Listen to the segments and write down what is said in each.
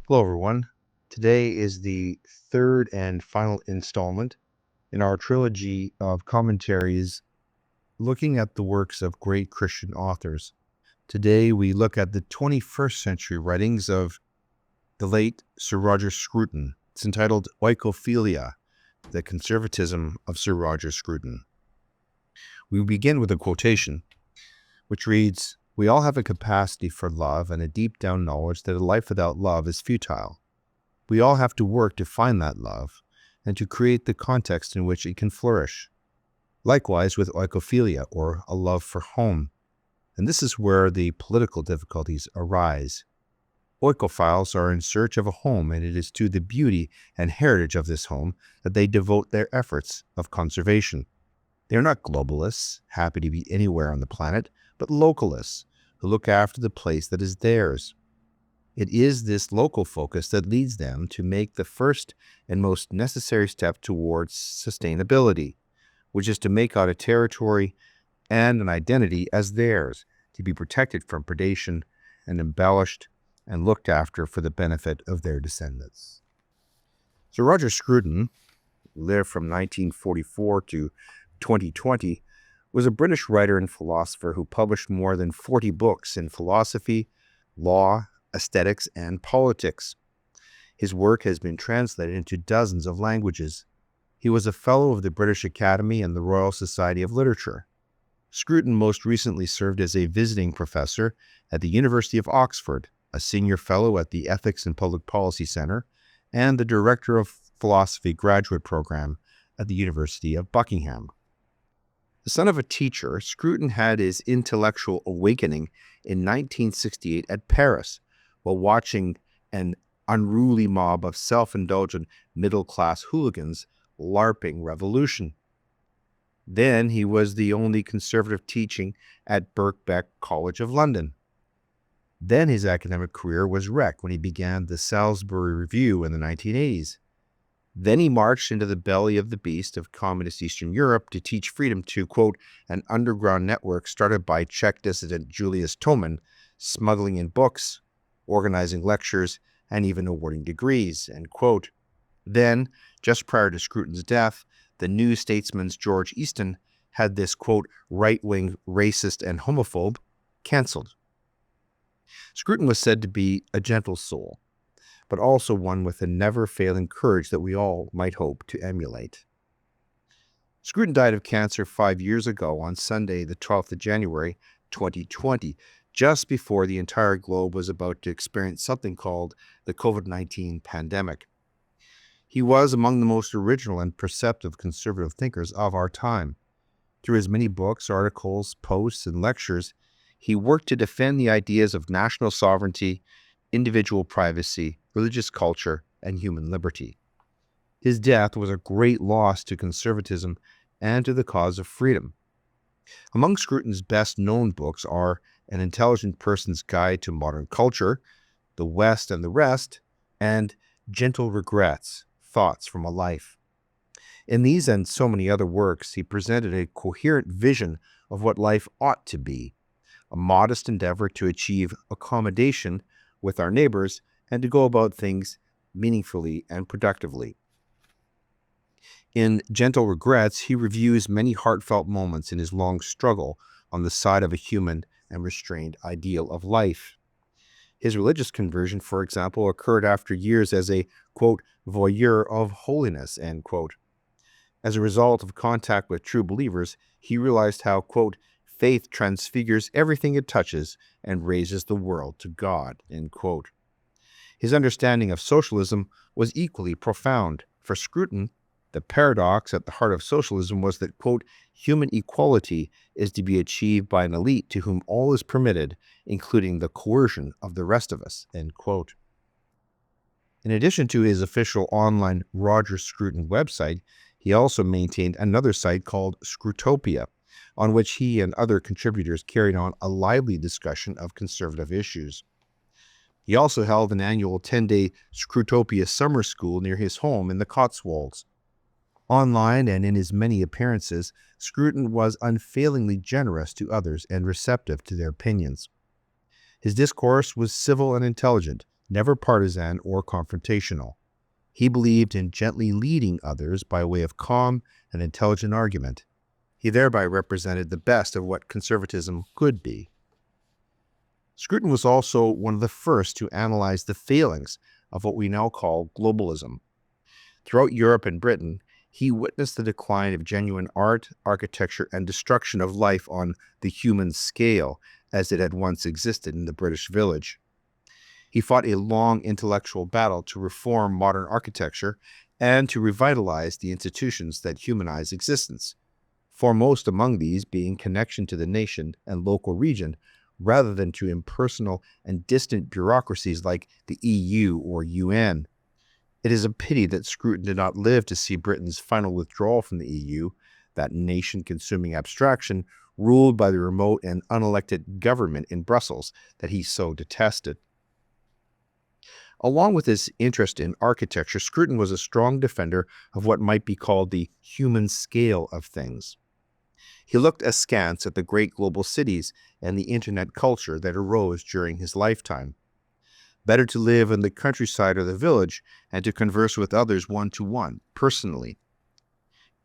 Hello, everyone. Today is the third and final installment in our trilogy of commentaries looking at the works of great Christian authors. Today, we look at the 21st century writings of the late Sir Roger Scruton. It's entitled Oikophilia, the Conservatism of Sir Roger Scruton. We begin with a quotation, which reads, "We all have a capacity for love and a deep down knowledge that a life without love is futile. We all have to work to find that love and to create the context in which it can flourish. Likewise with oikophilia, or a love for home. And this is where the political difficulties arise. Oikophiles are in search of a home, and it is to the beauty and heritage of this home that they devote their efforts of conservation. They are not globalists, happy to be anywhere on the planet, but localists, who look after the place that is theirs. It is this local focus that leads them to make the first and most necessary step towards sustainability, which is to make out a territory and an identity as theirs, to be protected from predation and embellished and looked after for the benefit of their descendants." So Roger Scruton, who lived from 1944 to 2020, was a British writer and philosopher who published more than 40 books in philosophy, law, aesthetics, and politics. His work has been translated into dozens of languages. He was a Fellow of the British Academy and the Royal Society of Literature. Scruton most recently served as a visiting professor at the University of Oxford, a senior fellow at the Ethics and Public Policy Center, and the director of philosophy graduate program at the University of Buckingham. The son of a teacher, Scruton had his intellectual awakening in 1968 at Paris while watching an unruly mob of self-indulgent middle-class hooligans LARPing revolution. Then he was the only conservative teaching at Birkbeck College of London. Then his academic career was wrecked when he began the Salisbury Review in the 1980s. Then he marched into the belly of the beast of communist Eastern Europe to teach freedom to, quote, an underground network started by Czech dissident Julius Toman, smuggling in books, organizing lectures, and even awarding degrees, end quote. Then, just prior to Scruton's death, the New Statesman's George Easton had this, quote, right-wing racist and homophobe canceled. Scruton was said to be a gentle soul, but also one with a never-failing courage that we all might hope to emulate. Scruton died of cancer 5 years ago on Sunday, the 12th of January, 2020, just before the entire globe was about to experience something called the COVID-19 pandemic. He was among the most original and perceptive conservative thinkers of our time. Through his many books, articles, posts, and lectures, he worked to defend the ideas of national sovereignty, individual privacy, religious culture, and human liberty. His death was a great loss to conservatism and to the cause of freedom. Among Scruton's best-known books are An Intelligent Person's Guide to Modern Culture, The West and the Rest, and Gentle Regrets, Thoughts from a Life. In these and so many other works, he presented a coherent vision of what life ought to be, a modest endeavor to achieve accommodation with our neighbors and to go about things meaningfully and productively. In Gentle Regrets, he reviews many heartfelt moments in his long struggle on the side of a human and restrained ideal of life. His religious conversion, for example, occurred after years as a, quote, voyeur of holiness, end quote. As a result of contact with true believers, he realized how, quote, faith transfigures everything it touches and raises the world to God, end quote. His understanding of socialism was equally profound. For Scruton, the paradox at the heart of socialism was that, quote, human equality is to be achieved by an elite to whom all is permitted, including the coercion of the rest of us, end quote. In addition to his official online Roger Scruton website, he also maintained another site called Scrutopia, on which he and other contributors carried on a lively discussion of conservative issues. He also held an annual 10-day Scrutopia summer school near his home in the Cotswolds. Online and in his many appearances, Scruton was unfailingly generous to others and receptive to their opinions. His discourse was civil and intelligent, never partisan or confrontational. He believed in gently leading others by way of calm and intelligent argument. He thereby represented the best of what conservatism could be. Scruton was also one of the first to analyze the failings of what we now call globalism. Throughout Europe and Britain, he witnessed the decline of genuine art, architecture, and destruction of life on the human scale as it had once existed in the British village. He fought a long intellectual battle to reform modern architecture and to revitalize the institutions that humanize existence, foremost among these being connection to the nation and local region, rather than to impersonal and distant bureaucracies like the EU or UN. It is a pity that Scruton did not live to see Britain's final withdrawal from the EU, that nation-consuming abstraction ruled by the remote and unelected government in Brussels that he so detested. Along with his interest in architecture, Scruton was a strong defender of what might be called the human scale of things. He looked askance at the great global cities and the internet culture that arose during his lifetime. Better to live in the countryside or the village and to converse with others one-to-one, personally.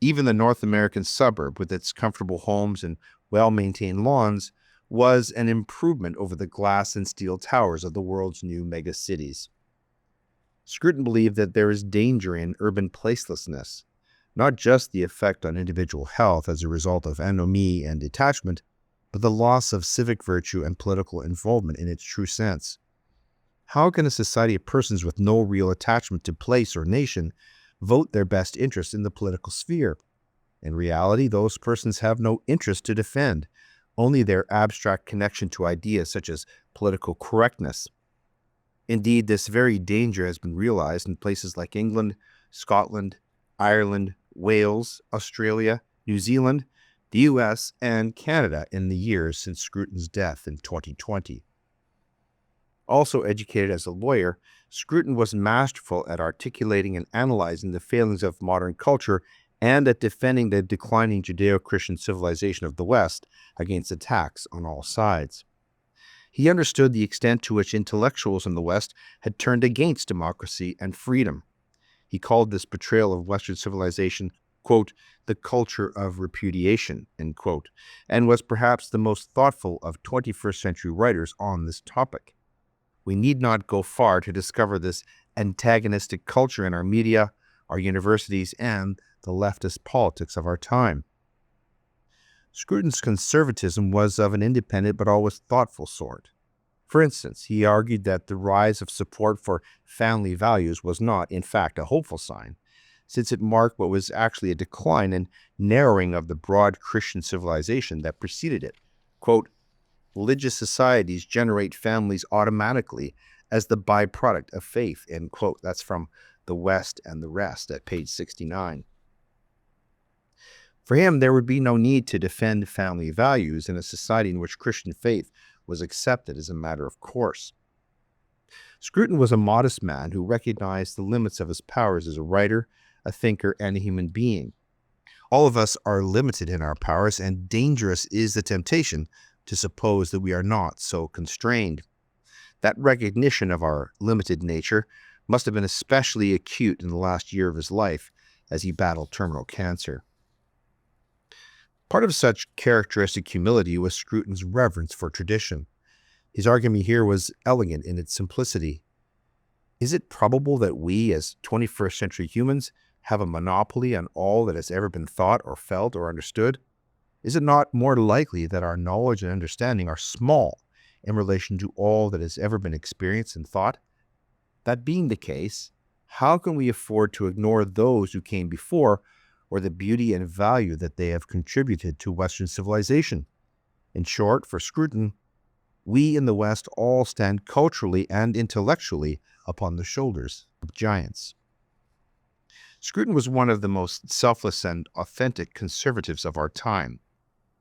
Even the North American suburb, with its comfortable homes and well-maintained lawns, was an improvement over the glass and steel towers of the world's new megacities. Scruton believed that there is danger in urban placelessness, not just the effect on individual health as a result of ennui and detachment, but the loss of civic virtue and political involvement in its true sense. How can a society of persons with no real attachment to place or nation vote their best interest in the political sphere? In reality, those persons have no interest to defend, only their abstract connection to ideas such as political correctness. Indeed, this very danger has been realized in places like England, Scotland, Ireland, Wales, Australia, New Zealand, the US, and Canada in the years since Scruton's death in 2020. Also educated as a lawyer, Scruton was masterful at articulating and analyzing the failings of modern culture and at defending the declining Judeo-Christian civilization of the West against attacks on all sides. He understood the extent to which intellectuals in the West had turned against democracy and freedom. He called this betrayal of Western civilization, quote, the culture of repudiation, end quote, and was perhaps the most thoughtful of 21st century writers on this topic. We need not go far to discover this antagonistic culture in our media, our universities, and the leftist politics of our time. Scruton's conservatism was of an independent but always thoughtful sort. For instance, he argued that the rise of support for family values was not, in fact, a hopeful sign, since it marked what was actually a decline and narrowing of the broad Christian civilization that preceded it. Quote, religious societies generate families automatically as the byproduct of faith, end quote. That's from The West and the Rest at page 69. For him, there would be no need to defend family values in a society in which Christian faith was accepted as a matter of course. Scruton was a modest man who recognized the limits of his powers as a writer, a thinker, and a human being. All of us are limited in our powers, and dangerous is the temptation to suppose that we are not so constrained. That recognition of our limited nature must have been especially acute in the last year of his life as he battled terminal cancer. Part of such characteristic humility was Scruton's reverence for tradition. His argument here was elegant in its simplicity. Is it probable that we, as 21st century humans, have a monopoly on all that has ever been thought or felt or understood? Is it not more likely that our knowledge and understanding are small in relation to all that has ever been experienced and thought? That being the case, how can we afford to ignore those who came before or the beauty and value that they have contributed to Western civilization? In short, for Scruton, we in the West all stand culturally and intellectually upon the shoulders of giants. Scruton was one of the most selfless and authentic conservatives of our time.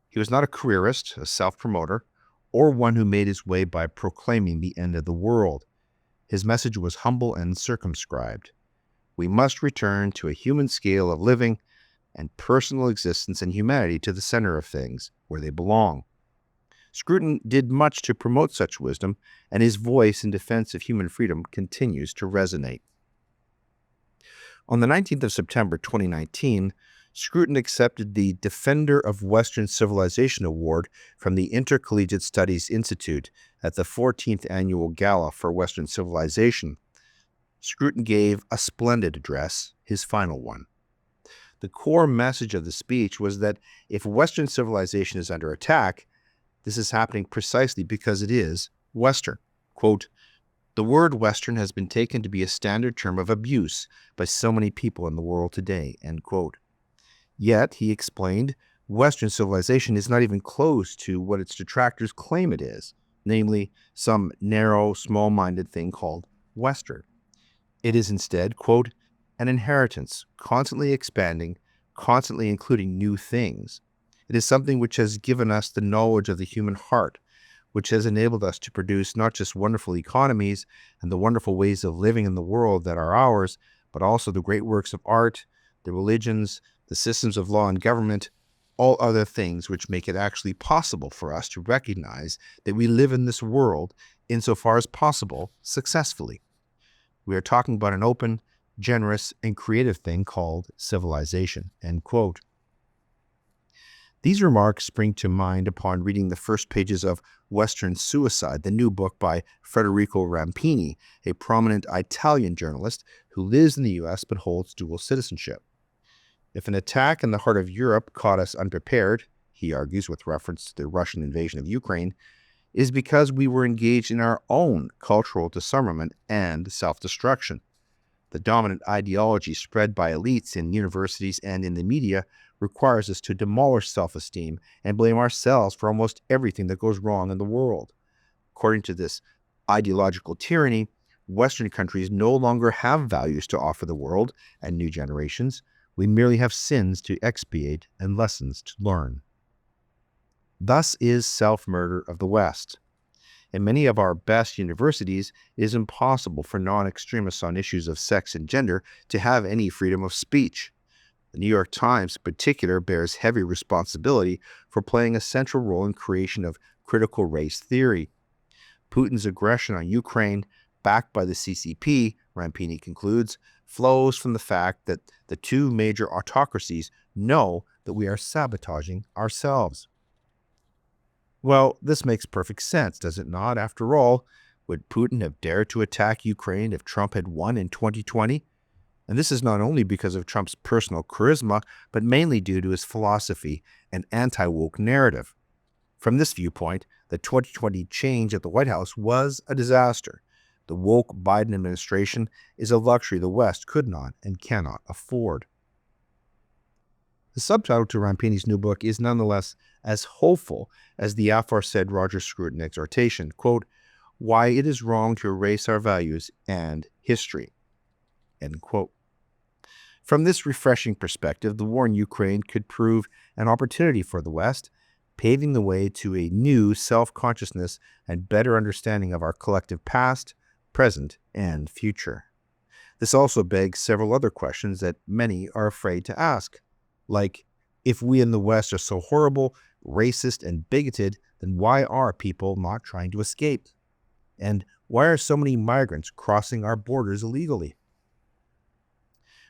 He was not a careerist, a self-promoter, or one who made his way by proclaiming the end of the world. His message was humble and circumscribed. We must return to a human scale of living and personal existence and humanity to the center of things, where they belong. Scruton did much to promote such wisdom, and his voice in defense of human freedom continues to resonate. On the 19th of September 2019, Scruton accepted the Defender of Western Civilization Award from the Intercollegiate Studies Institute at the 14th Annual Gala for Western Civilization. Scruton gave a splendid address, his final one. The core message of the speech was that if Western civilization is under attack, this is happening precisely because it is Western. Quote, "The word Western has been taken to be a standard term of abuse by so many people in the world today," end quote. Yet, he explained, Western civilization is not even close to what its detractors claim it is, namely some narrow, small-minded thing called Western. It is instead, quote, "an inheritance, constantly expanding, constantly including new things. It is something which has given us the knowledge of the human heart, which has enabled us to produce not just wonderful economies and the wonderful ways of living in the world that are ours, but also the great works of art, the religions, the systems of law and government, all other things which make it actually possible for us to recognize that we live in this world, insofar as possible, successfully. We are talking about an open, generous, and creative thing called civilization," end quote. These remarks spring to mind upon reading the first pages of Western Suicide, the new book by Federico Rampini, a prominent Italian journalist who lives in the U.S. but holds dual citizenship. If an attack in the heart of Europe caught us unprepared, he argues with reference to the Russian invasion of Ukraine, is because we were engaged in our own cultural disarmament and self-destruction. The dominant ideology spread by elites in universities and in the media requires us to demolish self-esteem and blame ourselves for almost everything that goes wrong in the world. According to this ideological tyranny, Western countries no longer have values to offer the world and new generations. We merely have sins to expiate and lessons to learn. Thus is self-murder of the West. In many of our best universities, it is impossible for non-extremists on issues of sex and gender to have any freedom of speech. The New York Times, in particular, bears heavy responsibility for playing a central role in creation of critical race theory. Putin's aggression on Ukraine, backed by the CCP, Rampini concludes, flows from the fact that the two major autocracies know that we are sabotaging ourselves. Well, this makes perfect sense, does it not? After all, would Putin have dared to attack Ukraine if Trump had won in 2020? And this is not only because of Trump's personal charisma, but mainly due to his philosophy and anti-woke narrative. From this viewpoint, the 2020 change at the White House was a disaster. The woke Biden administration is a luxury the West could not and cannot afford. The subtitle to Rampini's new book is nonetheless as hopeful as the aforesaid Roger Scruton exhortation, quote, "Why it is wrong to erase our values and history," end quote. From this refreshing perspective, the war in Ukraine could prove an opportunity for the West, paving the way to a new self-consciousness and better understanding of our collective past, present, and future. This also begs several other questions that many are afraid to ask, like, if we in the West are so horrible, racist, and bigoted, then why are people not trying to escape? And why are so many migrants crossing our borders illegally?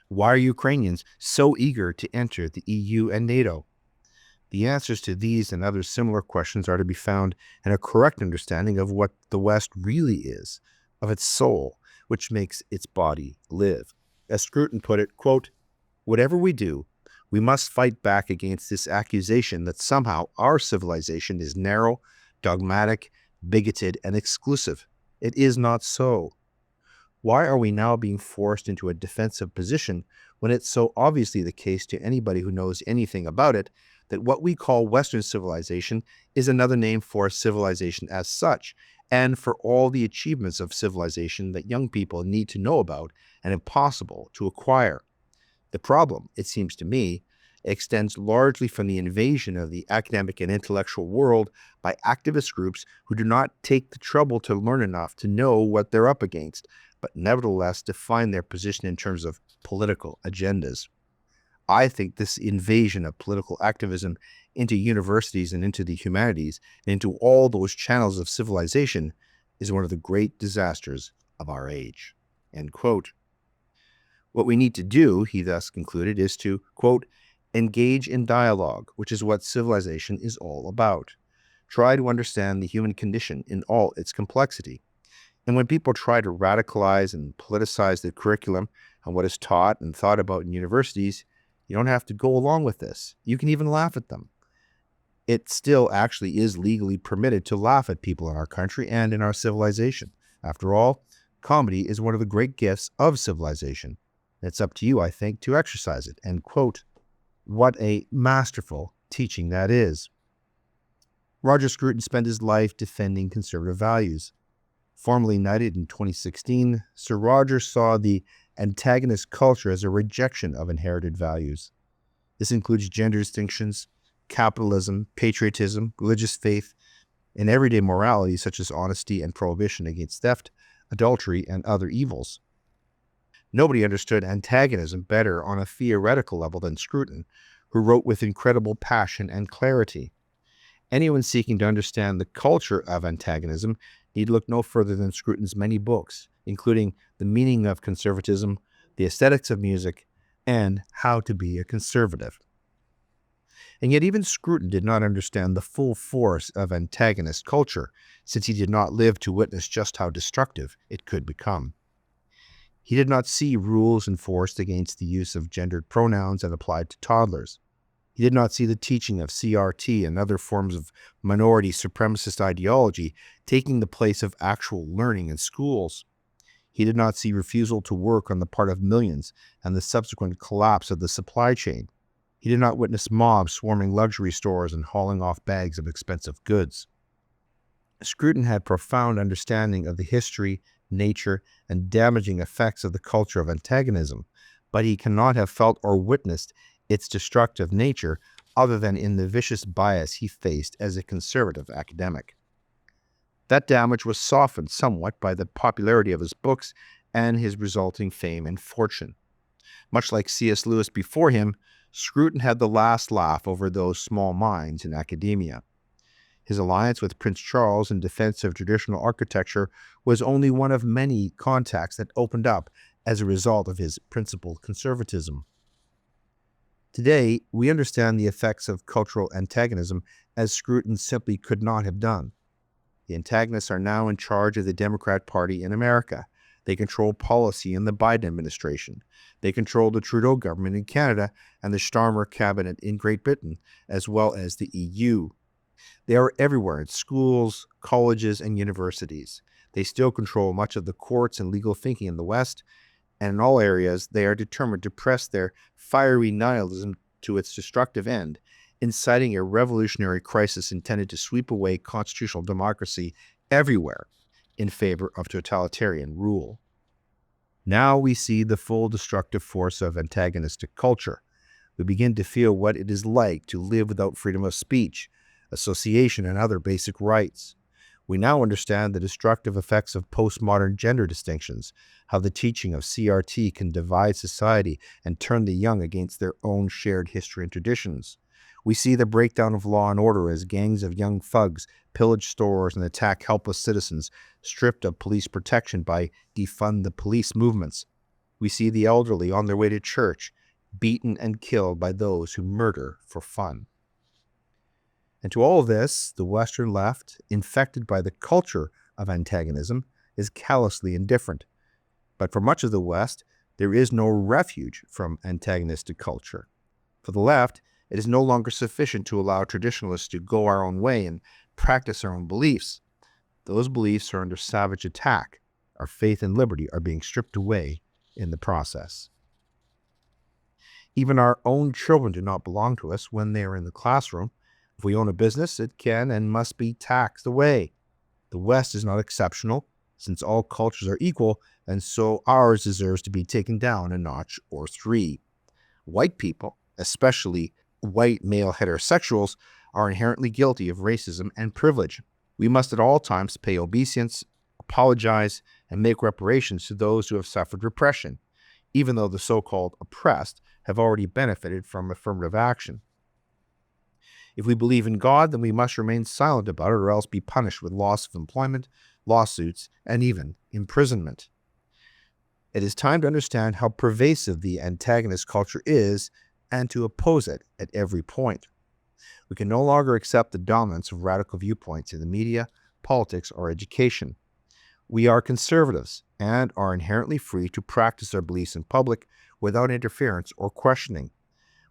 Why are Ukrainians so eager to enter the EU and NATO? The answers to these and other similar questions are to be found in a correct understanding of what the West really is, of its soul, which makes its body live. As Scruton put it, quote, "Whatever we do, we must fight back against this accusation that somehow our civilization is narrow, dogmatic, bigoted, and exclusive. It is not so. Why are we now being forced into a defensive position when it's so obviously the case to anybody who knows anything about it that what we call Western civilization is another name for civilization as such, and for all the achievements of civilization that young people need to know about and impossible to acquire? The problem, it seems to me, extends largely from the invasion of the academic and intellectual world by activist groups who do not take the trouble to learn enough to know what they're up against, but nevertheless define their position in terms of political agendas. I think this invasion of political activism into universities and into the humanities and into all those channels of civilization is one of the great disasters of our age." End quote. What we need to do, he thus concluded, is to, quote, "engage in dialogue, which is what civilization is all about. Try to understand the human condition in all its complexity. And when people try to radicalize and politicize the curriculum and what is taught and thought about in universities, you don't have to go along with this. You can even laugh at them. It still actually is legally permitted to laugh at people in our country and in our civilization. After all, comedy is one of the great gifts of civilization. It's up to you, I think, to exercise it." End quote. What a masterful teaching that is. Roger Scruton spent his life defending conservative values. Formally knighted in 2016, Sir Roger saw the antagonist culture as a rejection of inherited values. This includes gender distinctions, capitalism, patriotism, religious faith, and everyday morality such as honesty and prohibition against theft, adultery, and other evils. Nobody understood antagonism better on a theoretical level than Scruton, who wrote with incredible passion and clarity. Anyone seeking to understand the culture of antagonism need look no further than Scruton's many books, including The Meaning of Conservatism, The Aesthetics of Music, and How to Be a Conservative. And yet even Scruton did not understand the full force of antagonist culture, since he did not live to witness just how destructive it could become. He did not see rules enforced against the use of gendered pronouns and applied to toddlers. He did not see the teaching of CRT and other forms of minority supremacist ideology taking the place of actual learning in schools. He did not see refusal to work on the part of millions and the subsequent collapse of the supply chain. He did not witness mobs swarming luxury stores and hauling off bags of expensive goods. Scruton had profound understanding of the history, nature, and damaging effects of the culture of antagonism, but he cannot have felt or witnessed its destructive nature other than in the vicious bias he faced as a conservative academic. That damage was softened somewhat by the popularity of his books and his resulting fame and fortune. Much like C.S. Lewis before him, Scruton had the last laugh over those small minds in academia. His alliance with Prince Charles in defense of traditional architecture was only one of many contacts that opened up as a result of his principled conservatism. Today, we understand the effects of cultural antagonism as Scruton simply could not have done. The antagonists are now in charge of the Democrat Party in America. They control policy in the Biden administration. They control the Trudeau government in Canada and the Starmer cabinet in Great Britain, as well as the EU. They are everywhere in schools, colleges, and universities. They still control much of the courts and legal thinking in the West, and in all areas they are determined to press their fiery nihilism to its destructive end, inciting a revolutionary crisis intended to sweep away constitutional democracy everywhere in favor of totalitarian rule. Now we see the full destructive force of antagonistic culture. We begin to feel what it is like to live without freedom of speech, association, and other basic rights. We now understand the destructive effects of postmodern gender distinctions, how the teaching of CRT can divide society and turn the young against their own shared history and traditions. We see the breakdown of law and order as gangs of young thugs pillage stores and attack helpless citizens, stripped of police protection by defund the police movements. We see the elderly on their way to church, beaten and killed by those who murder for fun. And to all of this, the Western left, infected by the culture of antagonism, is callously indifferent. But for much of the West, there is no refuge from antagonistic culture. For the left, it is no longer sufficient to allow traditionalists to go our own way and practice our own beliefs. Those beliefs are under savage attack. Our faith and liberty are being stripped away in the process. Even our own children do not belong to us when they are in the classroom. If we own a business, it can and must be taxed away. The West is not exceptional, since all cultures are equal, and so ours deserves to be taken down a notch or three. White people, especially white male heterosexuals, are inherently guilty of racism and privilege. We must at all times pay obeisance, apologize, and make reparations to those who have suffered repression, even though the so-called oppressed have already benefited from affirmative action. If we believe in God, then we must remain silent about it or else be punished with loss of employment, lawsuits, and even imprisonment. It is time to understand how pervasive the antagonist culture is and to oppose it at every point. We can no longer accept the dominance of radical viewpoints in the media, politics, or education. We are conservatives and are inherently free to practice our beliefs in public without interference or questioning.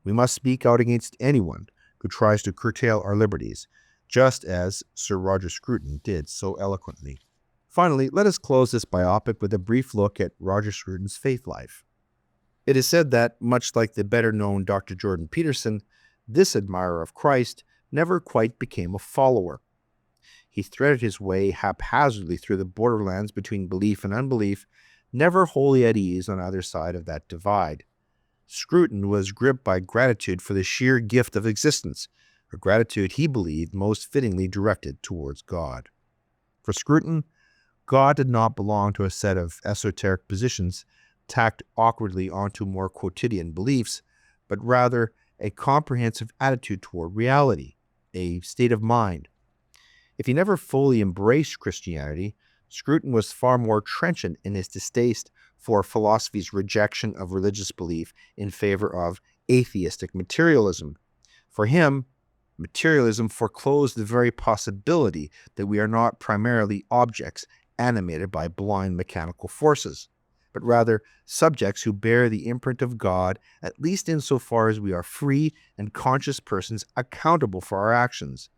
We must speak out against anyone who tries to curtail our liberties, just as Sir Roger Scruton did so eloquently. Finally, let us close this biopic with a brief look at Roger Scruton's faith life. It is said that, much like the better-known Dr. Jordan Peterson, this admirer of Christ never quite became a follower. He threaded his way haphazardly through the borderlands between belief and unbelief, never wholly at ease on either side of that divide. Scruton was gripped by gratitude for the sheer gift of existence, a gratitude he believed most fittingly directed towards God. For Scruton, God did not belong to a set of esoteric positions tacked awkwardly onto more quotidian beliefs, but rather a comprehensive attitude toward reality, a state of mind. If he never fully embraced Christianity, Scruton was far more trenchant in his distaste for philosophy's rejection of religious belief in favor of atheistic materialism. For him, materialism foreclosed the very possibility that we are not primarily objects animated by blind mechanical forces, but rather subjects who bear the imprint of God, at least insofar as we are free and conscious persons accountable for our actions,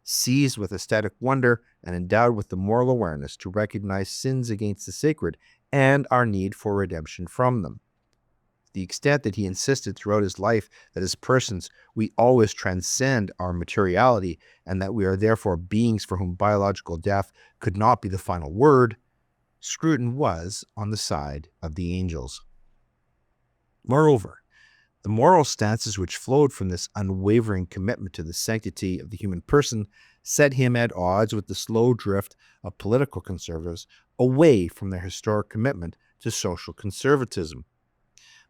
seized with ecstatic wonder and endowed with the moral awareness to recognize sins against the sacred and our need for redemption from them. The extent that he insisted throughout his life that as persons we always transcend our materiality and that we are therefore beings for whom biological death could not be the final word, Scruton was on the side of the angels. Moreover, the moral stances which flowed from this unwavering commitment to the sanctity of the human person set him at odds with the slow drift of political conservatives away from their historic commitment to social conservatism.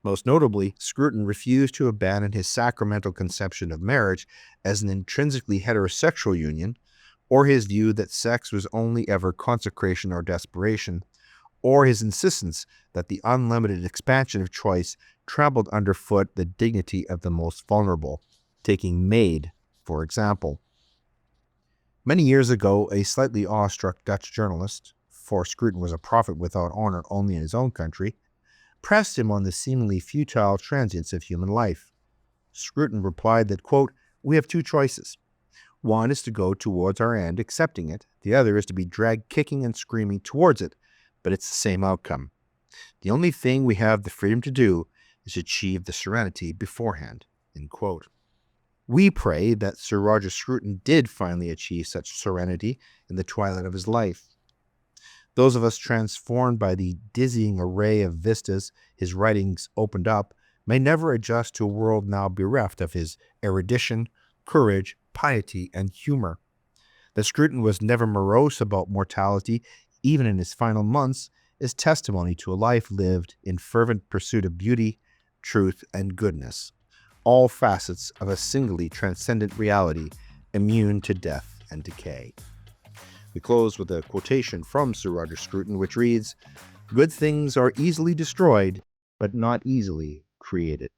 Most notably, Scruton refused to abandon his sacramental conception of marriage as an intrinsically heterosexual union, or his view that sex was only ever consecration or desperation, or his insistence that the unlimited expansion of choice trampled underfoot the dignity of the most vulnerable, taking maid, for example. Many years ago, a slightly awestruck Dutch journalist, for Scruton was a prophet without honor only in his own country, pressed him on the seemingly futile transience of human life. Scruton replied that, quote, "We have two choices. One is to go towards our end, accepting it. The other is to be dragged kicking and screaming towards it, but it's the same outcome. The only thing we have the freedom to do is achieve the serenity beforehand." End quote. We pray that Sir Roger Scruton did finally achieve such serenity in the twilight of his life. Those of us transformed by the dizzying array of vistas his writings opened up may never adjust to a world now bereft of his erudition, courage, piety, and humor. That Scruton was never morose about mortality, even in his final months, is testimony to a life lived in fervent pursuit of beauty, truth, and goodness, all facets of a singly transcendent reality immune to death and decay. We close with a quotation from Sir Roger Scruton, which reads, "Good things are easily destroyed, but not easily created."